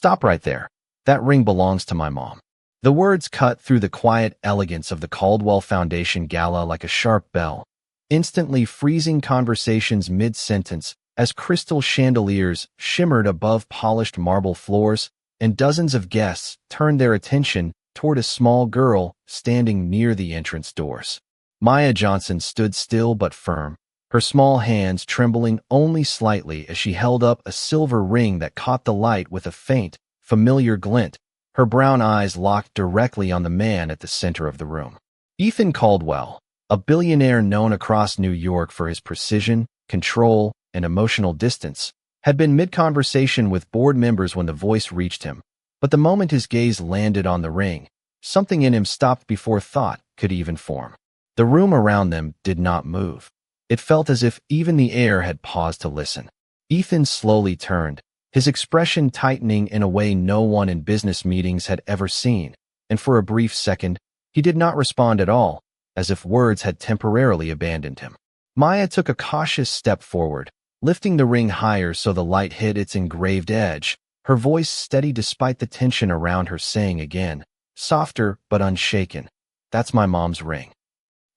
"Stop right there. That ring belongs to my mom." The words cut through the quiet elegance of the Caldwell Foundation gala like a sharp bell, instantly freezing conversations mid-sentence as crystal chandeliers shimmered above polished marble floors, and dozens of guests turned their attention toward a small girl standing near the entrance doors. Maya Johnson stood still but firm, her small hands trembling only slightly as she held up a silver ring that caught the light with a faint, familiar glint, her brown eyes locked directly on the man at the center of the room. Ethan Caldwell, a billionaire known across New York for his precision, control, and emotional distance, had been mid-conversation with board members when the voice reached him. But the moment his gaze landed on the ring, something in him stopped before thought could even form. The room around them did not move. It felt as if even the air had paused to listen. Ethan slowly turned, his expression tightening in a way no one in business meetings had ever seen, and for a brief second, he did not respond at all, as if words had temporarily abandoned him. Maya took a cautious step forward, lifting the ring higher so the light hit its engraved edge, her voice steady despite the tension around her, saying again, softer but unshaken, "That's my mom's ring."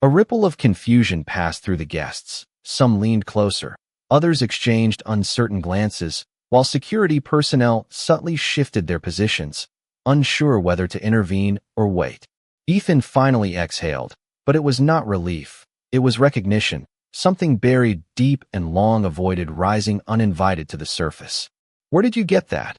A ripple of confusion passed through the guests. Some leaned closer, others exchanged uncertain glances, while security personnel subtly shifted their positions, unsure whether to intervene or wait. Ethan finally exhaled, but it was not relief. It was recognition, something buried deep and long avoided rising uninvited to the surface. "Where did you get that?"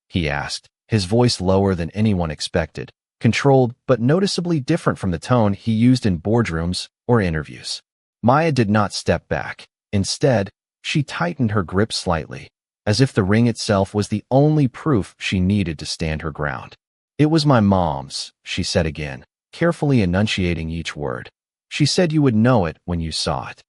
he asked, his voice lower than anyone expected, controlled but noticeably different from the tone he used in boardrooms or interviews. Maya did not step back. Instead, she tightened her grip slightly, as if the ring itself was the only proof she needed to stand her ground. "It was my mom's," she said again, carefully enunciating each word. "She said you would know it when you saw it."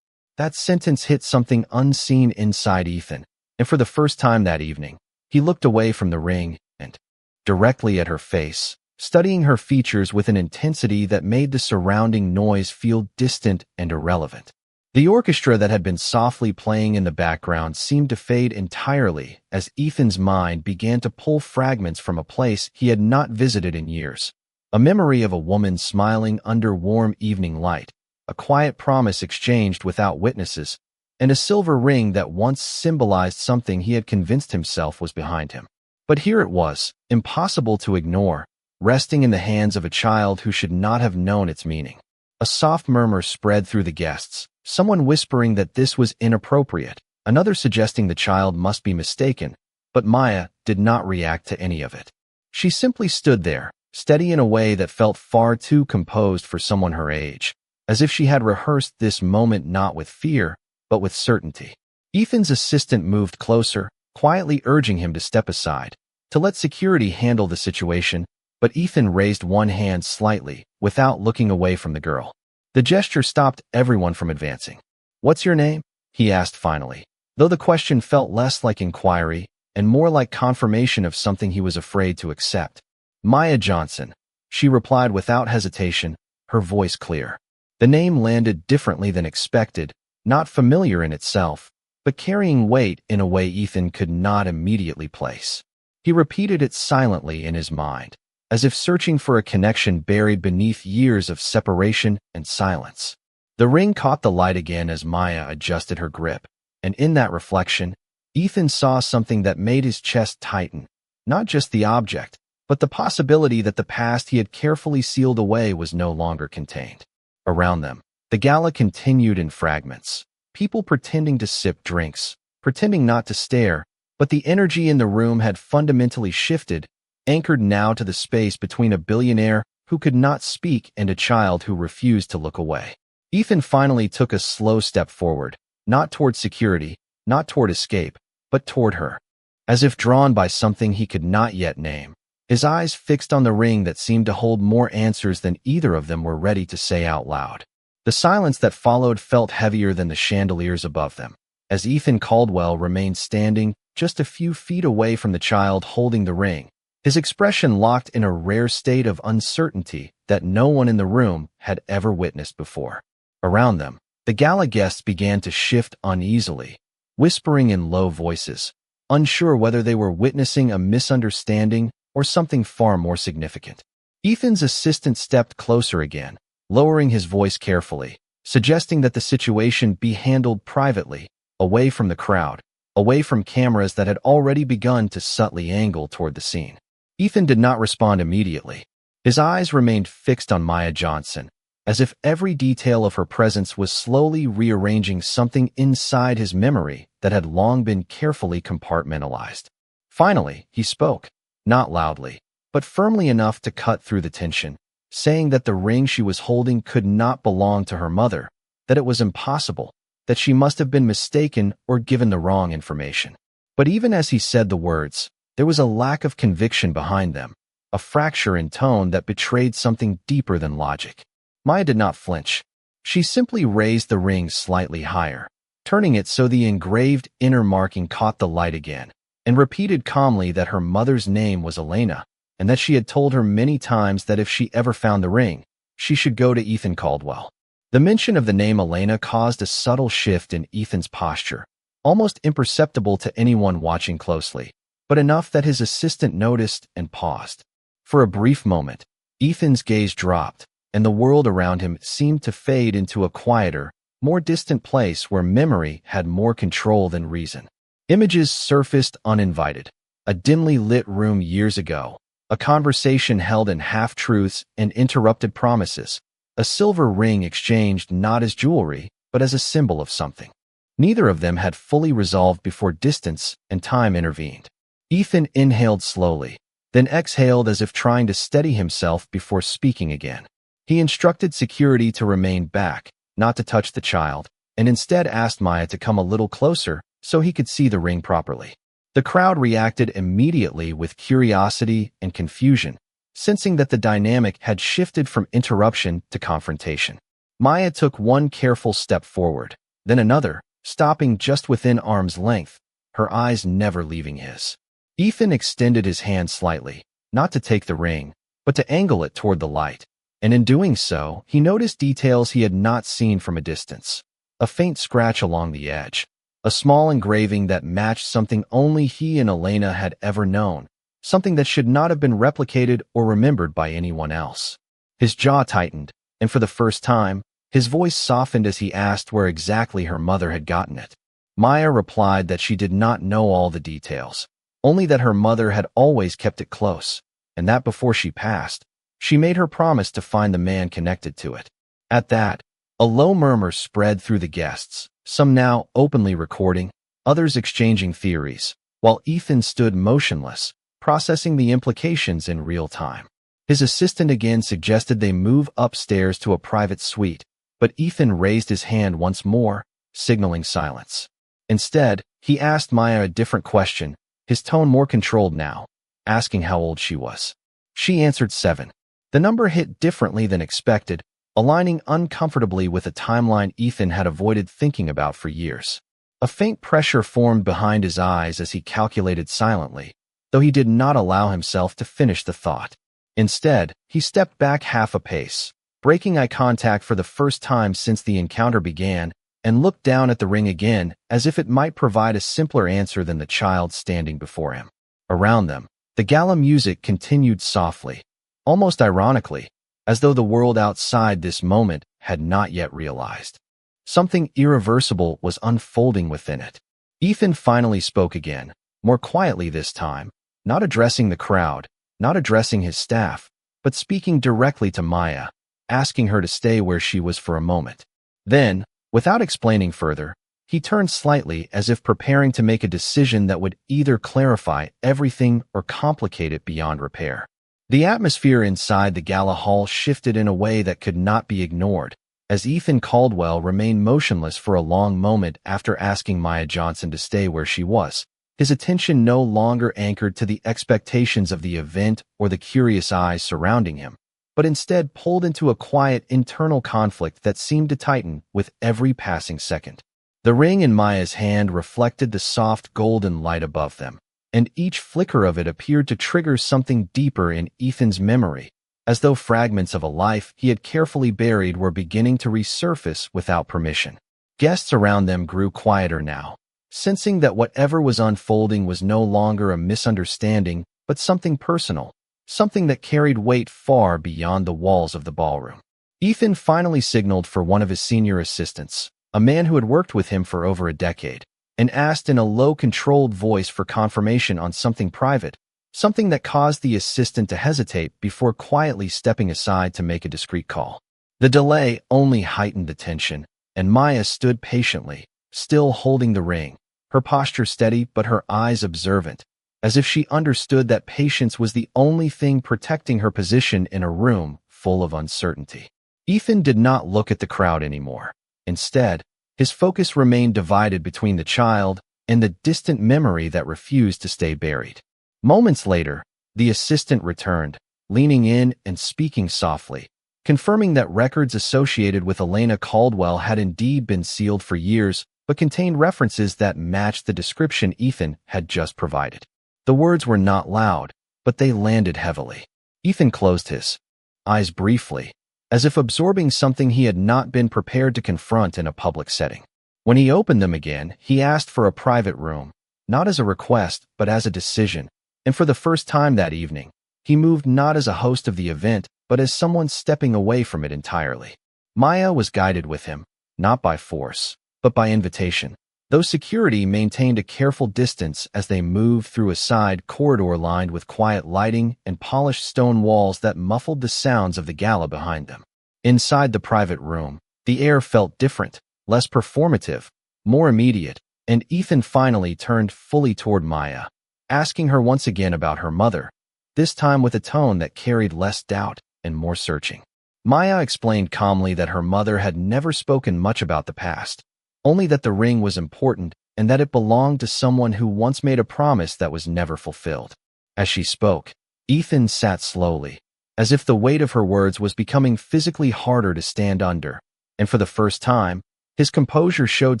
That sentence hit something unseen inside Ethan, and for the first time that evening, he looked away from the ring and directly at her face, studying her features with an intensity that made the surrounding noise feel distant and irrelevant. The orchestra that had been softly playing in the background seemed to fade entirely as Ethan's mind began to pull fragments from a place he had not visited in years. A memory of a woman smiling under warm evening light, a quiet promise exchanged without witnesses, and a silver ring that once symbolized something he had convinced himself was behind him. But here it was, impossible to ignore, resting in the hands of a child who should not have known its meaning. A soft murmur spread through the guests, someone whispering that this was inappropriate, another suggesting the child must be mistaken, but Maya did not react to any of it. She simply stood there, steady in a way that felt far too composed for someone her age, as if she had rehearsed this moment not with fear, but with certainty. Ethan's assistant moved closer, quietly urging him to step aside, to let security handle the situation, but Ethan raised one hand slightly, without looking away from the girl. The gesture stopped everyone from advancing. "What's your name?" he asked finally, though the question felt less like inquiry and more like confirmation of something he was afraid to accept. "Maya Johnson," she replied without hesitation, her voice clear. The name landed differently than expected, not familiar in itself, but carrying weight in a way Ethan could not immediately place. He repeated it silently in his mind, as if searching for a connection buried beneath years of separation and silence. The ring caught the light again as Maya adjusted her grip, and in that reflection, Ethan saw something that made his chest tighten, not just the object, but the possibility that the past he had carefully sealed away was no longer contained. Around them, the gala continued in fragments, people pretending to sip drinks, pretending not to stare, but the energy in the room had fundamentally shifted, anchored now to the space between a billionaire who could not speak and a child who refused to look away. Ethan finally took a slow step forward, not toward security, not toward escape, but toward her. As if drawn by something he could not yet name, his eyes fixed on the ring that seemed to hold more answers than either of them were ready to say out loud. The silence that followed felt heavier than the chandeliers above them, as Ethan Caldwell remained standing just a few feet away from the child holding the ring, his expression locked in a rare state of uncertainty that no one in the room had ever witnessed before. Around them, the gala guests began to shift uneasily, whispering in low voices, unsure whether they were witnessing a misunderstanding or something far more significant. Ethan's assistant stepped closer again, lowering his voice carefully, suggesting that the situation be handled privately, away from the crowd, away from cameras that had already begun to subtly angle toward the scene. Ethan did not respond immediately. His eyes remained fixed on Maya Johnson, as if every detail of her presence was slowly rearranging something inside his memory that had long been carefully compartmentalized. Finally, he spoke, not loudly, but firmly enough to cut through the tension, saying that the ring she was holding could not belong to her mother, that it was impossible, that she must have been mistaken or given the wrong information. But even as he said the words, there was a lack of conviction behind them, a fracture in tone that betrayed something deeper than logic. Maya did not flinch. She simply raised the ring slightly higher, turning it so the engraved inner marking caught the light again, and repeated calmly that her mother's name was Elena, and that she had told her many times that if she ever found the ring, she should go to Ethan Caldwell. The mention of the name Elena caused a subtle shift in Ethan's posture, almost imperceptible to anyone watching closely, but enough that his assistant noticed and paused. For a brief moment, Ethan's gaze dropped, and the world around him seemed to fade into a quieter, more distant place where memory had more control than reason. Images surfaced uninvited. A dimly lit room years ago, a conversation held in half-truths and interrupted promises, a silver ring exchanged not as jewelry, but as a symbol of something. Neither of them had fully resolved before distance and time intervened. Ethan inhaled slowly, then exhaled as if trying to steady himself before speaking again. He instructed security to remain back, not to touch the child, and instead asked Maya to come a little closer so he could see the ring properly. The crowd reacted immediately with curiosity and confusion, sensing that the dynamic had shifted from interruption to confrontation. Maya took one careful step forward, then another, stopping just within arm's length, her eyes never leaving his. Ethan extended his hand slightly, not to take the ring, but to angle it toward the light. And in doing so, he noticed details he had not seen from a distance. A faint scratch along the edge, a small engraving that matched something only he and Elena had ever known, something that should not have been replicated or remembered by anyone else. His jaw tightened, and for the first time, his voice softened as he asked where exactly her mother had gotten it. Maya replied that she did not know all the details, only that her mother had always kept it close, and that before she passed, she made her promise to find the man connected to it. At that, a low murmur spread through the guests, some now openly recording, others exchanging theories, while Ethan stood motionless, processing the implications in real time. His assistant again suggested they move upstairs to a private suite, but Ethan raised his hand once more, signaling silence. Instead, he asked Maya a different question, his tone more controlled now, asking how old she was. She answered 7. The number hit differently than expected, aligning uncomfortably with a timeline Ethan had avoided thinking about for years. A faint pressure formed behind his eyes as he calculated silently, though he did not allow himself to finish the thought. Instead, he stepped back half a pace, breaking eye contact for the first time since the encounter began, and looked down at the ring again as if it might provide a simpler answer than the child standing before him. Around them, the gala music continued softly, almost ironically, as though the world outside this moment had not yet realized. Something irreversible was unfolding within it. Ethan finally spoke again, more quietly this time, not addressing the crowd, not addressing his staff, but speaking directly to Maya, asking her to stay where she was for a moment. Then, without explaining further, he turned slightly as if preparing to make a decision that would either clarify everything or complicate it beyond repair. The atmosphere inside the gala hall shifted in a way that could not be ignored, as Ethan Caldwell remained motionless for a long moment after asking Maya Johnson to stay where she was, his attention no longer anchored to the expectations of the event or the curious eyes surrounding him, but instead pulled into a quiet internal conflict that seemed to tighten with every passing second. The ring in Maya's hand reflected the soft golden light above them, and each flicker of it appeared to trigger something deeper in Ethan's memory, as though fragments of a life he had carefully buried were beginning to resurface without permission. Guests around them grew quieter now, sensing that whatever was unfolding was no longer a misunderstanding, but something personal, something that carried weight far beyond the walls of the ballroom. Ethan finally signaled for one of his senior assistants, a man who had worked with him for over a decade, and asked in a low, controlled voice for confirmation on something private, something that caused the assistant to hesitate before quietly stepping aside to make a discreet call. The delay only heightened the tension, and Maya stood patiently, still holding the ring, her posture steady but her eyes observant, as if she understood that patience was the only thing protecting her position in a room full of uncertainty. Ethan did not look at the crowd anymore. Instead, his focus remained divided between the child and the distant memory that refused to stay buried. Moments later, the assistant returned, leaning in and speaking softly, confirming that records associated with Elena Caldwell had indeed been sealed for years, but contained references that matched the description Ethan had just provided. The words were not loud, but they landed heavily. Ethan closed his eyes briefly, as if absorbing something he had not been prepared to confront in a public setting. When he opened them again, he asked for a private room, not as a request, but as a decision, and for the first time that evening, he moved not as a host of the event, but as someone stepping away from it entirely. Maya was guided with him, not by force, but by invitation, though security maintained a careful distance as they moved through a side corridor lined with quiet lighting and polished stone walls that muffled the sounds of the gala behind them. Inside the private room, the air felt different, less performative, more immediate, and Ethan finally turned fully toward Maya, asking her once again about her mother, this time with a tone that carried less doubt and more searching. Maya explained calmly that her mother had never spoken much about the past, only that the ring was important and that it belonged to someone who once made a promise that was never fulfilled. As she spoke, Ethan sat slowly, as if the weight of her words was becoming physically harder to stand under, and for the first time, his composure showed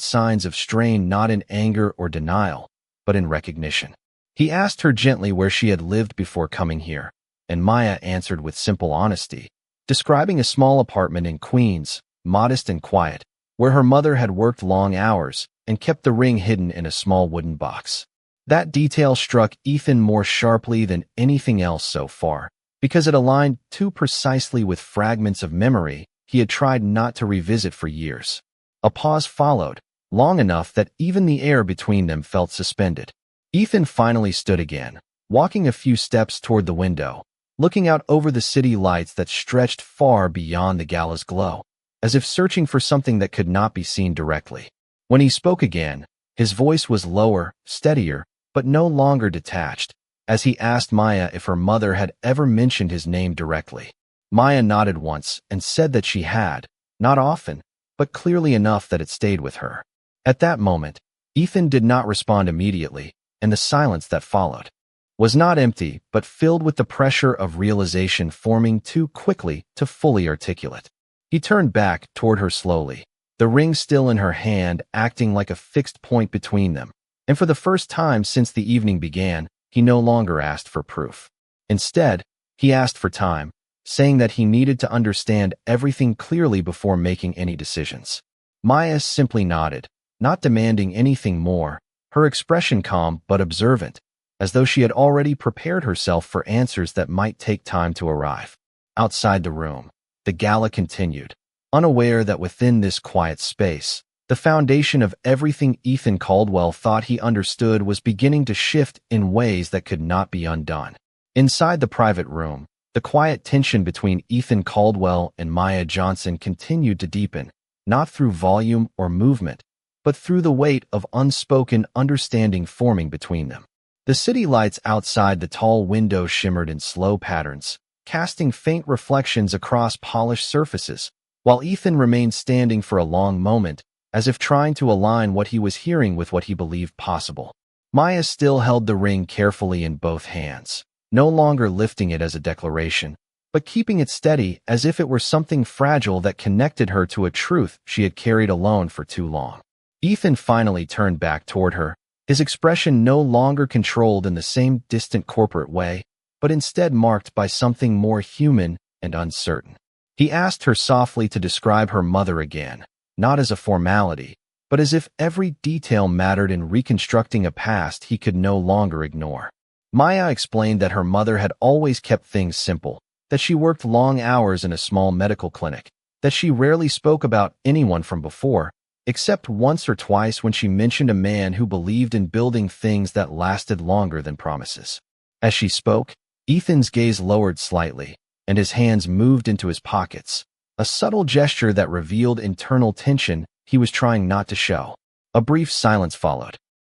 signs of strain, not in anger or denial, but in recognition. He asked her gently where she had lived before coming here, and Maya answered with simple honesty, describing a small apartment in Queens, modest and quiet, where her mother had worked long hours and kept the ring hidden in a small wooden box. That detail struck Ethan more sharply than anything else so far, because it aligned too precisely with fragments of memory he had tried not to revisit for years. A pause followed, long enough that even the air between them felt suspended. Ethan finally stood again, walking a few steps toward the window, looking out over the city lights that stretched far beyond the gala's glow, as if searching for something that could not be seen directly. When he spoke again, his voice was lower, steadier, but no longer detached, as he asked Maya if her mother had ever mentioned his name directly. Maya nodded once and said that she had, not often, but clearly enough that it stayed with her. At that moment, Ethan did not respond immediately, and the silence that followed was not empty, but filled with the pressure of realization forming too quickly to fully articulate. He turned back toward her slowly, the ring still in her hand, acting like a fixed point between them, and for the first time since the evening began, he no longer asked for proof. Instead, he asked for time, saying that he needed to understand everything clearly before making any decisions. Maya simply nodded, not demanding anything more, her expression calm but observant, as though she had already prepared herself for answers that might take time to arrive. Outside the room, the gala continued, unaware that within this quiet space, the foundation of everything Ethan Caldwell thought he understood was beginning to shift in ways that could not be undone. Inside the private room, the quiet tension between Ethan Caldwell and Maya Johnson continued to deepen, not through volume or movement, but through the weight of unspoken understanding forming between them. The city lights outside the tall window shimmered in slow patterns, casting faint reflections across polished surfaces, while Ethan remained standing for a long moment, as if trying to align what he was hearing with what he believed possible. Maya still held the ring carefully in both hands, no longer lifting it as a declaration, but keeping it steady as if it were something fragile that connected her to a truth she had carried alone for too long. Ethan finally turned back toward her, his expression no longer controlled in the same distant corporate way, but instead marked by something more human and uncertain. He asked her softly to describe her mother again, not as a formality, but as if every detail mattered in reconstructing a past he could no longer ignore. Maya explained that her mother had always kept things simple, that she worked long hours in a small medical clinic, that she rarely spoke about anyone from before, except once or twice when she mentioned a man who believed in building things that lasted longer than promises. As she spoke, Ethan's gaze lowered slightly, and his hands moved into his pockets, a subtle gesture that revealed internal tension he was trying not to show. A brief silence followed,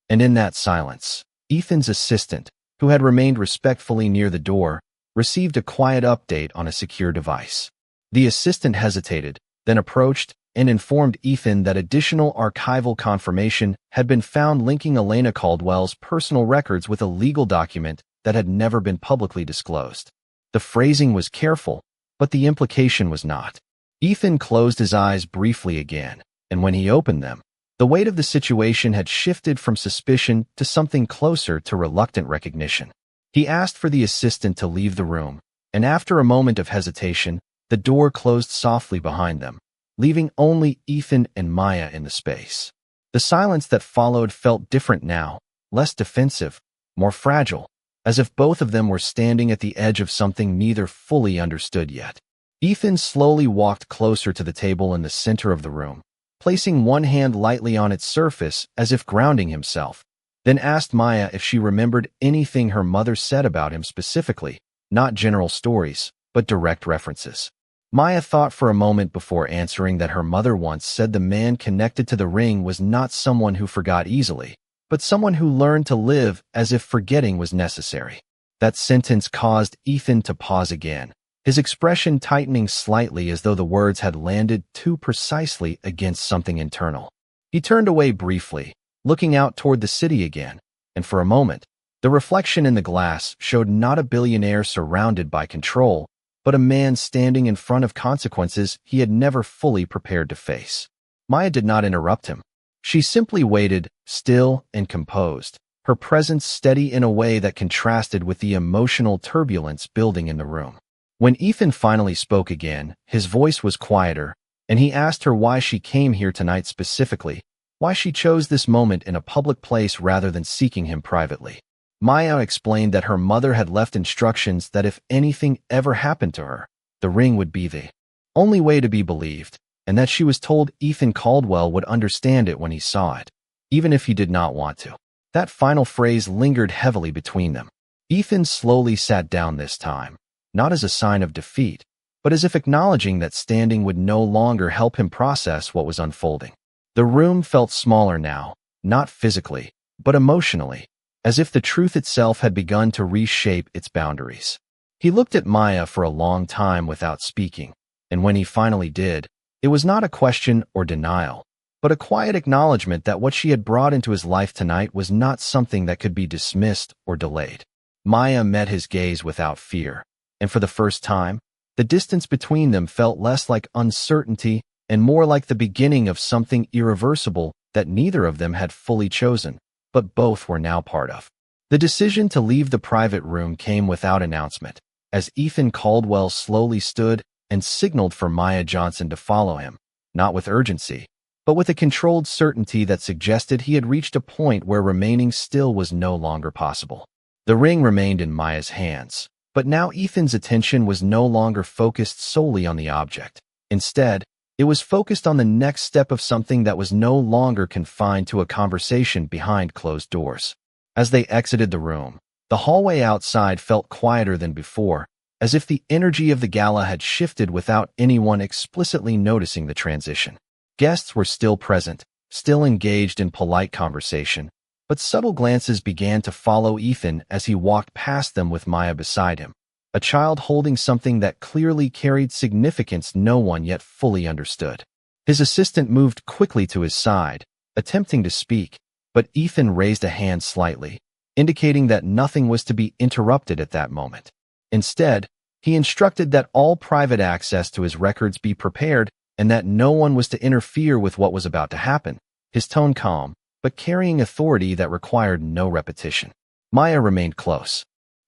and in that silence, Ethan's assistant, who had remained respectfully near the door, received a quiet update on a secure device. The assistant hesitated, then approached and informed Ethan that additional archival confirmation had been found linking Elena Caldwell's personal records with a legal document that had never been publicly disclosed. The phrasing was careful, but the implication was not. Ethan closed his eyes briefly again, and when he opened them, the weight of the situation had shifted from suspicion to something closer to reluctant recognition. He asked for the assistant to leave the room, and after a moment of hesitation, the door closed softly behind them, leaving only Ethan and Maya in the space. The silence that followed felt different now, less defensive, more fragile, as if both of them were standing at the edge of something neither fully understood yet. Ethan slowly walked closer to the table in the center of the room, placing one hand lightly on its surface as if grounding himself, then asked Maya if she remembered anything her mother said about him specifically, not general stories, but direct references. Maya thought for a moment before answering that her mother once said the man connected to the ring was not someone who forgot easily, but someone who learned to live as if forgetting was necessary. That sentence caused Ethan to pause again, his expression tightening slightly as though the words had landed too precisely against something internal. He turned away briefly, looking out toward the city again, and for a moment, the reflection in the glass showed not a billionaire surrounded by control, but a man standing in front of consequences he had never fully prepared to face. Maya did not interrupt him. She simply waited, still and composed, her presence steady in a way that contrasted with the emotional turbulence building in the room. When Ethan finally spoke again, his voice was quieter, and he asked her why she came here tonight specifically, why she chose this moment in a public place rather than seeking him privately. Maya explained that her mother had left instructions that if anything ever happened to her, the ring would be the only way to be believed, and that she was told Ethan Caldwell would understand it when he saw it, even if he did not want to. That final phrase lingered heavily between them. Ethan slowly sat down this time, not as a sign of defeat, but as if acknowledging that standing would no longer help him process what was unfolding. The room felt smaller now, not physically, but emotionally, as if the truth itself had begun to reshape its boundaries. He looked at Maya for a long time without speaking, and when he finally did, it was not a question or denial, but a quiet acknowledgement that what she had brought into his life tonight was not something that could be dismissed or delayed. Maya met his gaze without fear, and for the first time, the distance between them felt less like uncertainty and more like the beginning of something irreversible that neither of them had fully chosen, but both were now part of. The decision to leave the private room came without announcement, as Ethan Caldwell slowly stood and signaled for Maya Johnson to follow him, not with urgency, but with a controlled certainty that suggested he had reached a point where remaining still was no longer possible. The ring remained in Maya's hands, but now Ethan's attention was no longer focused solely on the object. Instead, it was focused on the next step of something that was no longer confined to a conversation behind closed doors. As they exited the room, the hallway outside felt quieter than before, as if the energy of the gala had shifted without anyone explicitly noticing the transition. Guests were still present, still engaged in polite conversation, but subtle glances began to follow Ethan as he walked past them with Maya beside him, a child holding something that clearly carried significance no one yet fully understood. His assistant moved quickly to his side, attempting to speak, but Ethan raised a hand slightly, indicating that nothing was to be interrupted at that moment. Instead, he instructed that all private access to his records be prepared and that no one was to interfere with what was about to happen, his tone calm, but carrying authority that required no repetition. Maya remained close,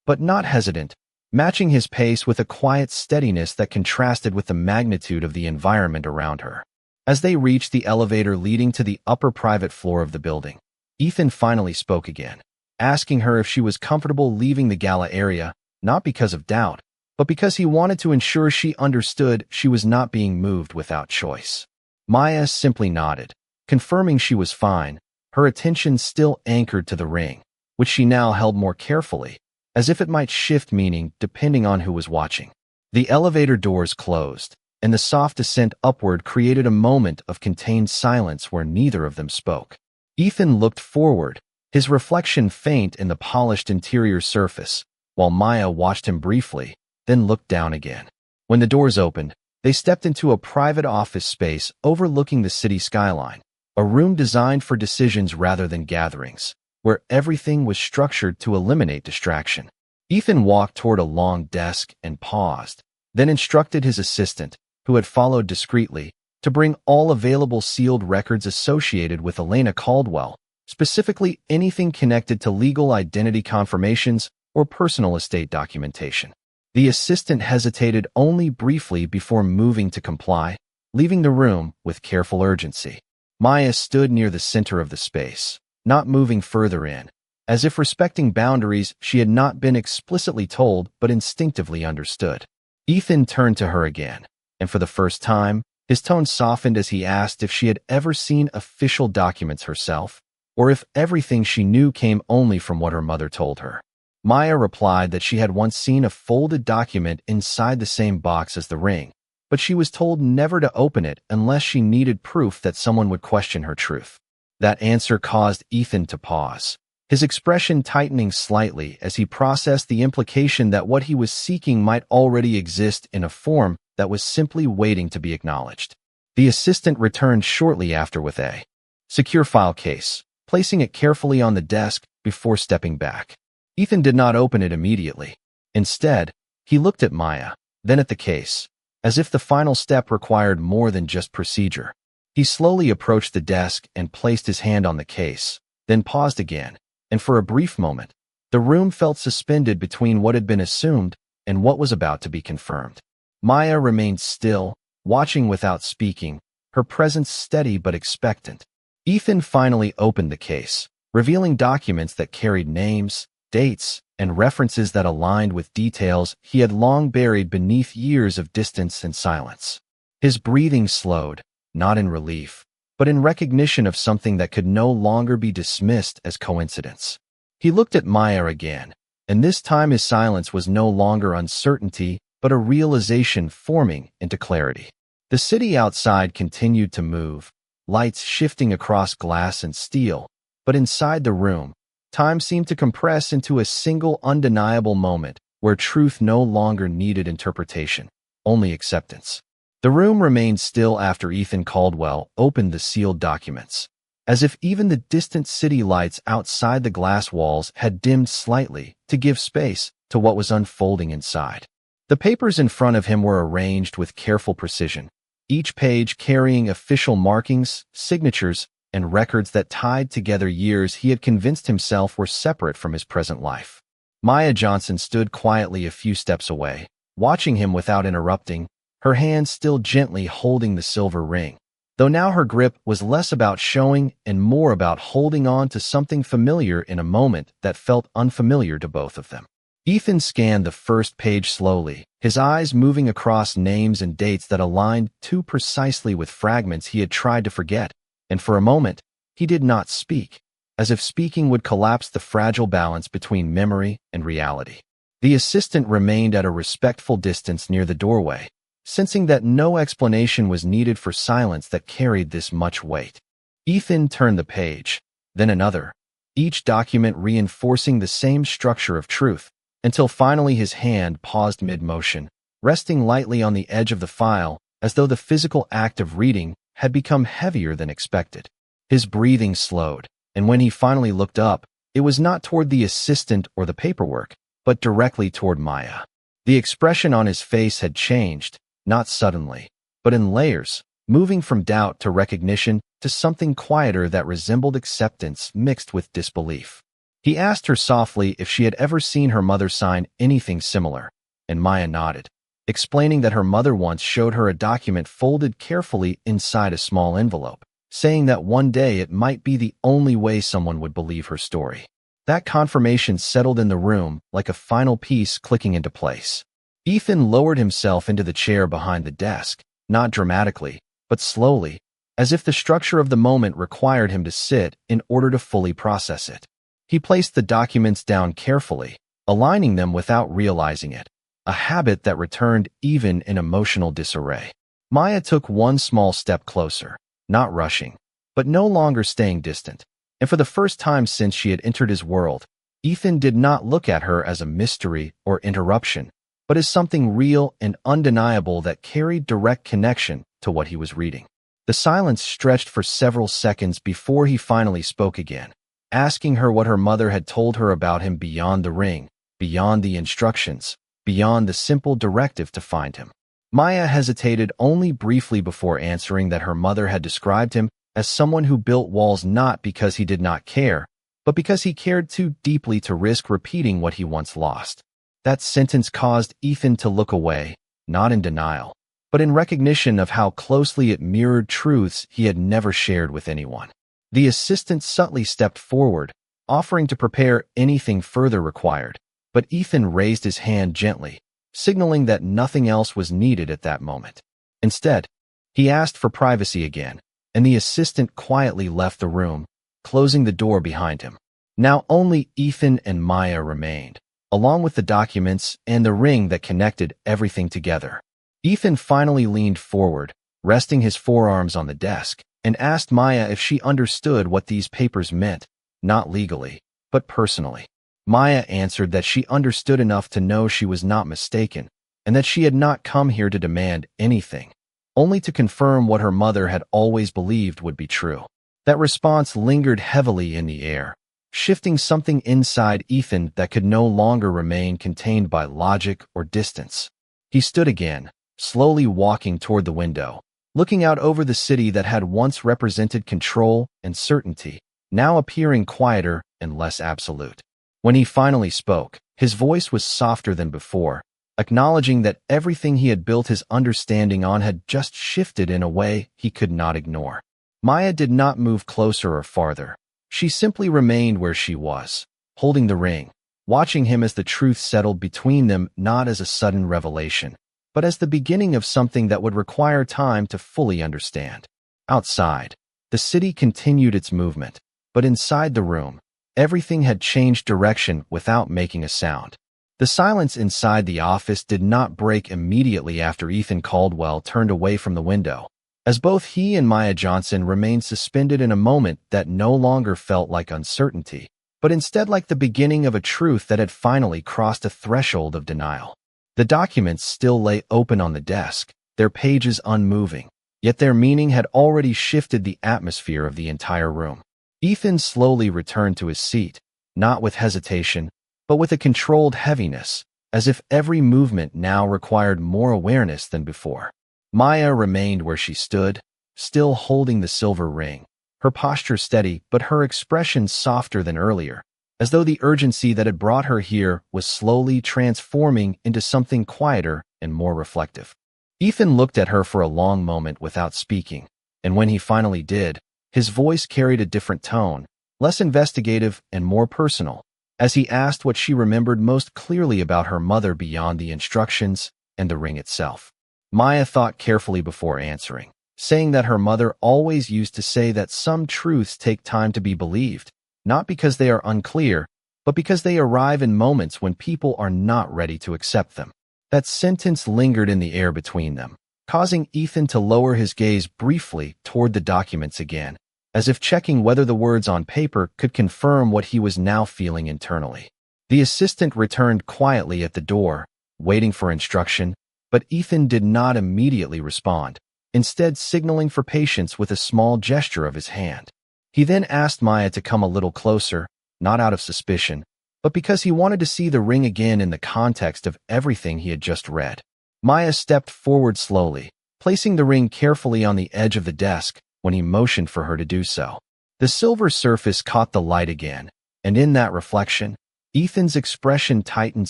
but not hesitant, matching his pace with a quiet steadiness that contrasted with the magnitude of the environment around her. As they reached the elevator leading to the upper private floor of the building, Ethan finally spoke again, asking her if she was comfortable leaving the gala area, not because of doubt, but because he wanted to ensure she understood she was not being moved without choice. Maya simply nodded, confirming she was fine, her attention still anchored to the ring, which she now held more carefully, as if it might shift meaning depending on who was watching. The elevator doors closed, and the soft descent upward created a moment of contained silence where neither of them spoke. Ethan looked forward, his reflection faint in the polished interior surface, while Maya watched him briefly, then looked down again. When the doors opened, they stepped into a private office space overlooking the city skyline, a room designed for decisions rather than gatherings, where everything was structured to eliminate distraction. Ethan walked toward a long desk and paused, then instructed his assistant, who had followed discreetly, to bring all available sealed records associated with Elena Caldwell, specifically anything connected to legal identity confirmations or personal estate documentation. The assistant hesitated only briefly before moving to comply, leaving the room with careful urgency. Maya stood near the center of the space, not moving further in, as if respecting boundaries she had not been explicitly told but instinctively understood. Ethan turned to her again, and for the first time, his tone softened as he asked if she had ever seen official documents herself, or if everything she knew came only from what her mother told her. Maya replied that she had once seen a folded document inside the same box as the ring, but she was told never to open it unless she needed proof that someone would question her truth. That answer caused Ethan to pause, his expression tightening slightly as he processed the implication that what he was seeking might already exist in a form that was simply waiting to be acknowledged. The assistant returned shortly after with a secure file case, placing it carefully on the desk before stepping back. Ethan did not open it immediately. Instead, he looked at Maya, then at the case, as if the final step required more than just procedure. He slowly approached the desk and placed his hand on the case, then paused again, and for a brief moment, the room felt suspended between what had been assumed and what was about to be confirmed. Maya remained still, watching without speaking, her presence steady but expectant. Ethan finally opened the case, revealing documents that carried names, dates, and references that aligned with details he had long buried beneath years of distance and silence. His breathing slowed, not in relief, but in recognition of something that could no longer be dismissed as coincidence. He looked at Maya again, and this time his silence was no longer uncertainty, but a realization forming into clarity. The city outside continued to move, lights shifting across glass and steel, but inside the room, time seemed to compress into a single undeniable moment where truth no longer needed interpretation, only acceptance. The room remained still after Ethan Caldwell opened the sealed documents, as if even the distant city lights outside the glass walls had dimmed slightly to give space to what was unfolding inside. The papers in front of him were arranged with careful precision, each page carrying official markings, signatures, and records that tied together years he had convinced himself were separate from his present life. Maya Johnson stood quietly a few steps away, watching him without interrupting, her hand still gently holding the silver ring, though now her grip was less about showing and more about holding on to something familiar in a moment that felt unfamiliar to both of them. Ethan scanned the first page slowly, his eyes moving across names and dates that aligned too precisely with fragments he had tried to forget, and for a moment, he did not speak, as if speaking would collapse the fragile balance between memory and reality. The assistant remained at a respectful distance near the doorway, sensing that no explanation was needed for silence that carried this much weight. Ethan turned the page, then another, each document reinforcing the same structure of truth, until finally his hand paused mid-motion, resting lightly on the edge of the file as though the physical act of reading had become heavier than expected. His breathing slowed, and when he finally looked up, it was not toward the assistant or the paperwork, but directly toward Maya. The expression on his face had changed, not suddenly, but in layers, moving from doubt to recognition to something quieter that resembled acceptance mixed with disbelief. He asked her softly if she had ever seen her mother sign anything similar, and Maya nodded, explaining that her mother once showed her a document folded carefully inside a small envelope, saying that one day it might be the only way someone would believe her story. That confirmation settled in the room like a final piece clicking into place. Ethan lowered himself into the chair behind the desk, not dramatically, but slowly, as if the structure of the moment required him to sit in order to fully process it. He placed the documents down carefully, aligning them without realizing it, a habit that returned even in emotional disarray. Maya took one small step closer, not rushing, but no longer staying distant. And for the first time since she had entered his world, Ethan did not look at her as a mystery or interruption, but as something real and undeniable that carried direct connection to what he was reading. The silence stretched for several seconds before he finally spoke again, asking her what her mother had told her about him beyond the ring, beyond the instructions, beyond the simple directive to find him. Maya hesitated only briefly before answering that her mother had described him as someone who built walls not because he did not care, but because he cared too deeply to risk repeating what he once lost. That sentence caused Ethan to look away, not in denial, but in recognition of how closely it mirrored truths he had never shared with anyone. The assistant subtly stepped forward, offering to prepare anything further required, but Ethan raised his hand gently, signaling that nothing else was needed at that moment. Instead, he asked for privacy again, and the assistant quietly left the room, closing the door behind him. Now only Ethan and Maya remained, along with the documents and the ring that connected everything together. Ethan finally leaned forward, resting his forearms on the desk, and asked Maya if she understood what these papers meant, not legally, but personally. Maya answered that she understood enough to know she was not mistaken, and that she had not come here to demand anything, only to confirm what her mother had always believed would be true. That response lingered heavily in the air, shifting something inside Ethan that could no longer remain contained by logic or distance. He stood again, slowly walking toward the window, looking out over the city that had once represented control and certainty, now appearing quieter and less absolute. When he finally spoke, his voice was softer than before, acknowledging that everything he had built his understanding on had just shifted in a way he could not ignore. Maya did not move closer or farther. She simply remained where she was, holding the ring, watching him as the truth settled between them, not as a sudden revelation, but as the beginning of something that would require time to fully understand. Outside, the city continued its movement, but inside the room, everything had changed direction without making a sound. The silence inside the office did not break immediately after Ethan Caldwell turned away from the window, as both he and Maya Johnson remained suspended in a moment that no longer felt like uncertainty, but instead like the beginning of a truth that had finally crossed a threshold of denial. The documents still lay open on the desk, their pages unmoving, yet their meaning had already shifted the atmosphere of the entire room. Ethan slowly returned to his seat, not with hesitation, but with a controlled heaviness, as if every movement now required more awareness than before. Maya remained where she stood, still holding the silver ring, her posture steady but her expression softer than earlier, as though the urgency that had brought her here was slowly transforming into something quieter and more reflective. Ethan looked at her for a long moment without speaking, and when he finally did, his voice carried a different tone, less investigative and more personal, as he asked what she remembered most clearly about her mother beyond the instructions and the ring itself. Maya thought carefully before answering, saying that her mother always used to say that some truths take time to be believed, not because they are unclear, but because they arrive in moments when people are not ready to accept them. That sentence lingered in the air between them, causing Ethan to lower his gaze briefly toward the documents again, as if checking whether the words on paper could confirm what he was now feeling internally. The assistant returned quietly at the door, waiting for instruction, but Ethan did not immediately respond, instead signaling for patience with a small gesture of his hand. He then asked Maya to come a little closer, not out of suspicion, but because he wanted to see the ring again in the context of everything he had just read. Maya stepped forward slowly, placing the ring carefully on the edge of the desk when he motioned for her to do so. The silver surface caught the light again, and in that reflection, Ethan's expression tightened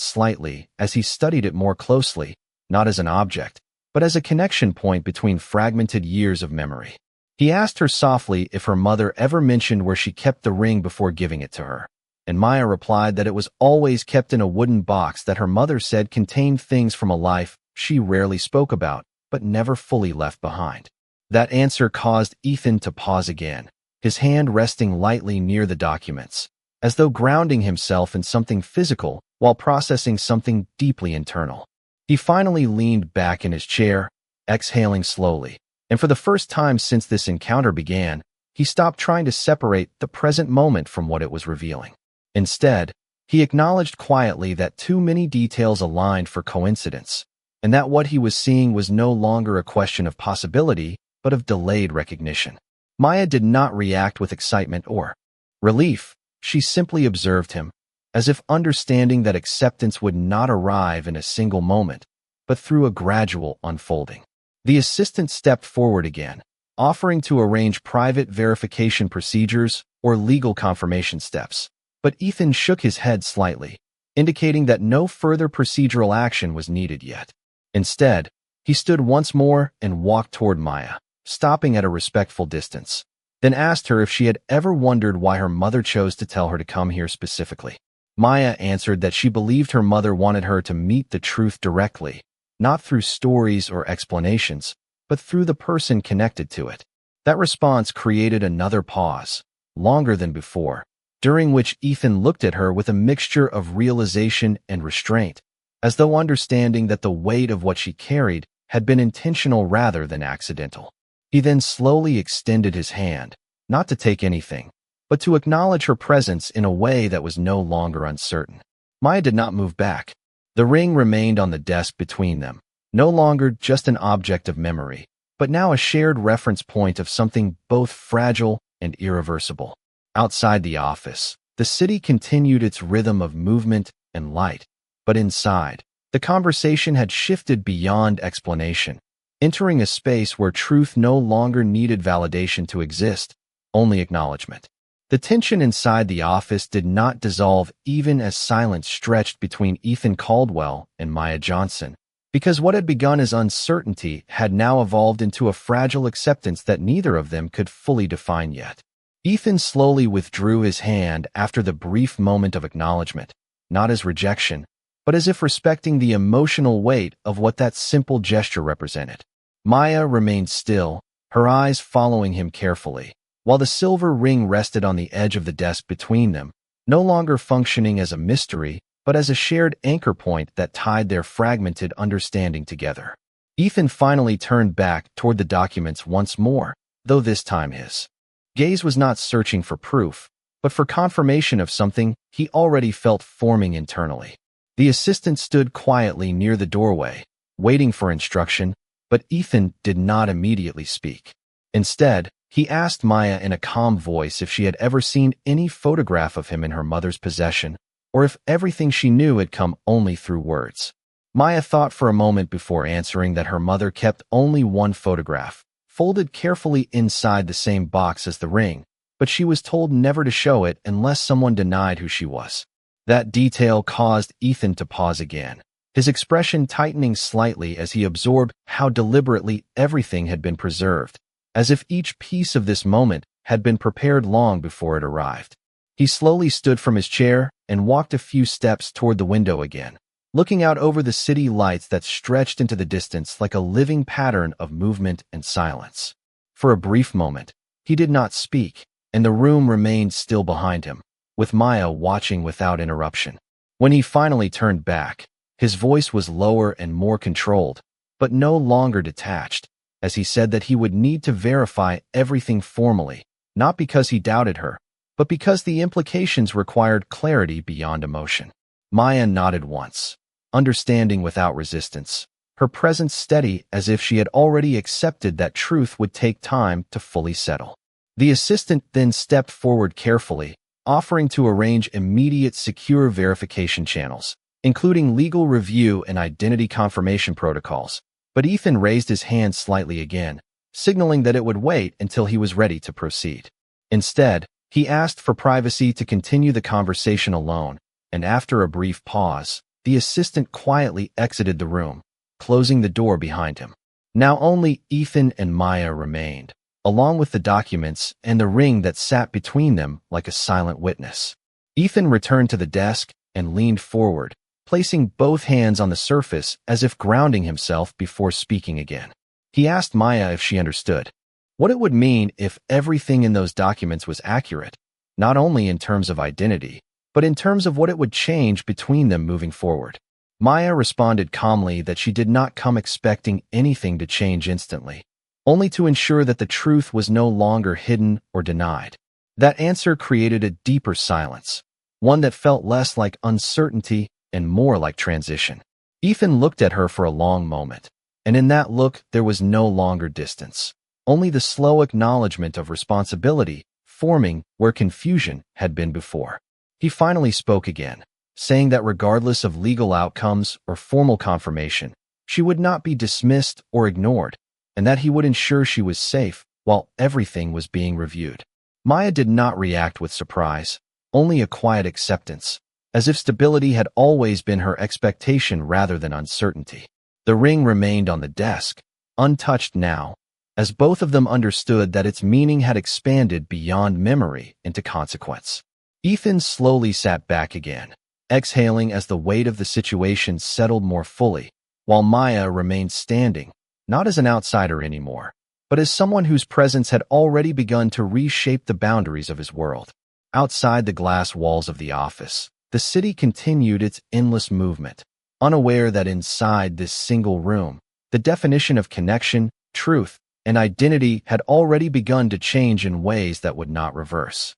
slightly as he studied it more closely, not as an object, but as a connection point between fragmented years of memory. He asked her softly if her mother ever mentioned where she kept the ring before giving it to her, and Maya replied that it was always kept in a wooden box that her mother said contained things from a life she rarely spoke about, but never fully left behind. That answer caused Ethan to pause again, his hand resting lightly near the documents, as though grounding himself in something physical while processing something deeply internal. He finally leaned back in his chair, exhaling slowly, and for the first time since this encounter began, he stopped trying to separate the present moment from what it was revealing. Instead, he acknowledged quietly that too many details aligned for coincidence, and that what he was seeing was no longer a question of possibility, but of delayed recognition. Maya did not react with excitement or relief. She simply observed him, as if understanding that acceptance would not arrive in a single moment, but through a gradual unfolding. The assistant stepped forward again, offering to arrange private verification procedures or legal confirmation steps, but Ethan shook his head slightly, indicating that no further procedural action was needed yet. Instead, he stood once more and walked toward Maya, stopping at a respectful distance, then asked her if she had ever wondered why her mother chose to tell her to come here specifically. Maya answered that she believed her mother wanted her to meet the truth directly, not through stories or explanations, but through the person connected to it. That response created another pause, longer than before, during which Ethan looked at her with a mixture of realization and restraint, as though understanding that the weight of what she carried had been intentional rather than accidental. He then slowly extended his hand, not to take anything, but to acknowledge her presence in a way that was no longer uncertain. Maya did not move back. The ring remained on the desk between them, no longer just an object of memory, but now a shared reference point of something both fragile and irreversible. Outside the office, the city continued its rhythm of movement and light, but inside, the conversation had shifted beyond explanation, entering a space where truth no longer needed validation to exist, only acknowledgement. The tension inside the office did not dissolve even as silence stretched between Ethan Caldwell and Maya Johnson, because what had begun as uncertainty had now evolved into a fragile acceptance that neither of them could fully define yet. Ethan slowly withdrew his hand after the brief moment of acknowledgement, not as rejection, but as if respecting the emotional weight of what that simple gesture represented. Maya remained still, her eyes following him carefully, while the silver ring rested on the edge of the desk between them, no longer functioning as a mystery, but as a shared anchor point that tied their fragmented understanding together. Ethan finally turned back toward the documents once more, though this time his gaze was not searching for proof, but for confirmation of something he already felt forming internally. The assistant stood quietly near the doorway, waiting for instruction, but Ethan did not immediately speak. Instead, he asked Maya in a calm voice if she had ever seen any photograph of him in her mother's possession, or if everything she knew had come only through words. Maya thought for a moment before answering that her mother kept only one photograph, folded carefully inside the same box as the ring, but she was told never to show it unless someone denied who she was. That detail caused Ethan to pause again, his expression tightening slightly as he absorbed how deliberately everything had been preserved, as if each piece of this moment had been prepared long before it arrived. He slowly stood from his chair and walked a few steps toward the window again, looking out over the city lights that stretched into the distance like a living pattern of movement and silence. For a brief moment, he did not speak, and the room remained still behind him, with Maya watching without interruption. When he finally turned back, his voice was lower and more controlled, but no longer detached, as he said that he would need to verify everything formally, not because he doubted her, but because the implications required clarity beyond emotion. Maya nodded once, understanding without resistance, her presence steady as if she had already accepted that truth would take time to fully settle. The assistant then stepped forward carefully, offering to arrange immediate secure verification channels, including legal review and identity confirmation protocols, but Ethan raised his hand slightly again, signaling that it would wait until he was ready to proceed. Instead, he asked for privacy to continue the conversation alone, and after a brief pause, the assistant quietly exited the room, closing the door behind him. Now only Ethan and Maya remained, along with the documents and the ring that sat between them like a silent witness. Ethan returned to the desk and leaned forward, placing both hands on the surface as if grounding himself before speaking again. He asked Maya if she understood what it would mean if everything in those documents was accurate, not only in terms of identity, but in terms of what it would change between them moving forward. Maya responded calmly that she did not come expecting anything to change instantly, only to ensure that the truth was no longer hidden or denied. That answer created a deeper silence, one that felt less like uncertainty and more like transition. Ethan looked at her for a long moment, and in that look there was no longer distance, only the slow acknowledgement of responsibility forming where confusion had been before. He finally spoke again, saying that regardless of legal outcomes or formal confirmation, she would not be dismissed or ignored, and that he would ensure she was safe while everything was being reviewed. Maya did not react with surprise, only a quiet acceptance, as if stability had always been her expectation rather than uncertainty. The ring remained on the desk, untouched now, as both of them understood that its meaning had expanded beyond memory into consequence. Ethan slowly sat back again, exhaling as the weight of the situation settled more fully, while Maya remained standing, not as an outsider anymore, but as someone whose presence had already begun to reshape the boundaries of his world. Outside the glass walls of the office, the city continued its endless movement, unaware that inside this single room, the definition of connection, truth, and identity had already begun to change in ways that would not reverse.